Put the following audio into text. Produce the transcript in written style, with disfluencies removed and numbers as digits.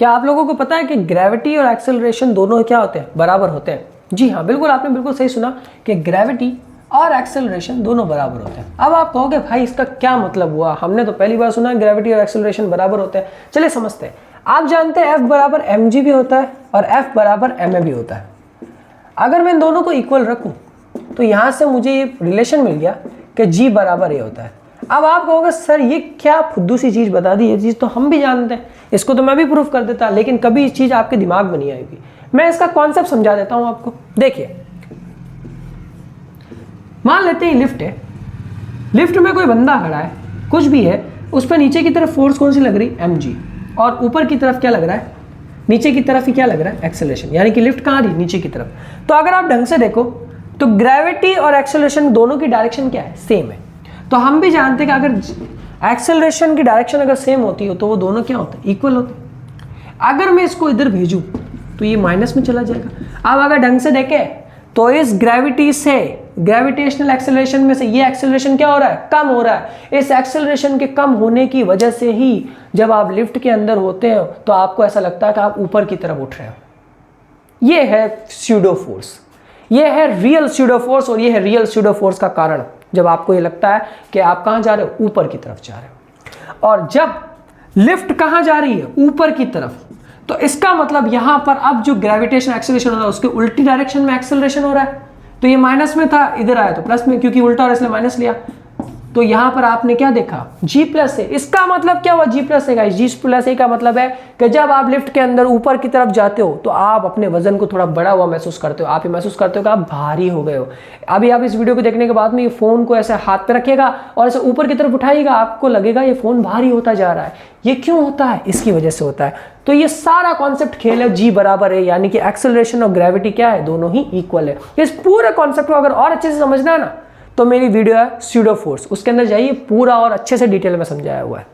क्या आप लोगों को पता है कि ग्रेविटी और एक्सेलरेशन दोनों क्या होते हैं? बराबर होते हैं। जी हाँ, बिल्कुल, आपने बिल्कुल सही सुना कि ग्रेविटी और एक्सेलरेशन दोनों बराबर होते हैं। अब आप कहोगे भाई इसका क्या मतलब हुआ, हमने तो पहली बार सुना ग्रेविटी और एक्सेलरेशन बराबर होते हैं। चलिए समझते हैं। आप जानते हैं F बराबर mg भी होता है और F बराबर ma भी होता है। अगर मैं इन दोनों को इक्वल रखूं तो यहां से मुझे ये रिलेशन मिल गया कि g बराबर a होता है। अब आप कहोगे सर ये क्या फुद्दू सी चीज़ बता दी, ये चीज़ तो हम भी जानते हैं, इसको तो मैं भी प्रूफ कर देता, लेकिन कभी इस चीज़ आपके दिमाग में नहीं आएगी। मैं इसका कॉन्सेप्ट समझा देता हूं आपको। देखिए, मान लेते हैं लिफ्ट है, लिफ्ट में कोई बंदा खड़ा है, कुछ भी है, उस पर नीचे की तरफ फोर्स कौन सी लग रही? mg, और ऊपर की तरफ क्या लग रहा है? नीचे की तरफ ही क्या लग रहा है? एक्सेलरेशन, यानी कि लिफ्ट कहाँ रही? नीचे की तरफ। तो अगर आप ढंग से देखो तो ग्रेविटी और एक्सेलरेशन दोनों की डायरेक्शन क्या है? सेम है। तो हम भी जानते हैं कि अगर एक्सेलरेशन की डायरेक्शन अगर सेम होती हो तो वो दोनों क्या होते हैं? इक्वल होते हैं। अगर मैं इसको इधर भेजूं तो ये माइनस में चला जाएगा। अब अगर ढंग से देखें तो इस ग्रेविटी से, ग्रेविटेशनल एक्सेलरेशन में से ये एक्सेलरेशन क्या हो रहा है? कम हो रहा है। इस एक्सेलरेशन के कम होने की वजह से ही जब आप लिफ्ट के अंदर होते हो तो आपको ऐसा लगता है कि आप ऊपर की तरफ उठ रहे हो। ये है स्यूडो फोर्स, ये है रियल स्यूडो फोर्स, और ये है रियल स्यूडो फोर्स का कारण जब आपको ये लगता है कि आप कहां जा रहे हो? ऊपर की तरफ जा रहे हो। और जब लिफ्ट कहां जा रही है? ऊपर की तरफ। तो इसका मतलब यहां पर अब जो ग्रेविटेशन एक्सेलरेशन हो रहा है उसके उल्टी डायरेक्शन में एक्सेलरेशन हो रहा है। तो ये माइनस में था, इधर आया तो प्लस में, क्योंकि उल्टा और इसलिए माइनस लिया। तो यहां पर आपने क्या देखा? G प्लस है। इसका मतलब क्या हुआ? G प्लस है गाइस। G प्लस ए का मतलब है कि जब आप लिफ्ट के अंदर ऊपर की तरफ जाते हो तो आप अपने वजन को थोड़ा बड़ा हुआ महसूस करते हो। आप ये महसूस करते हो कि आप भारी हो गए हो। अभी आप इस वीडियो को देखने के बाद में ये फोन को ऐसे हाथ पे रखिएगा और ऐसे ऊपर की तरफ उठाइएगा, आपको लगेगा ये फोन भारी होता जा रहा है। ये क्यों होता है? इसकी वजह से होता है। तो ये सारा कॉन्सेप्ट खेल है G बराबर है, यानी कि एक्सेलरेशन और ग्रेविटी क्या है? दोनों ही इक्वल है। इस पूरे कॉन्सेप्ट को अगर और अच्छे से समझना है ना तो मेरी वीडियो है स्यूडो फोर्स, उसके अंदर जाइए, पूरा और अच्छे से डिटेल में समझाया हुआ है।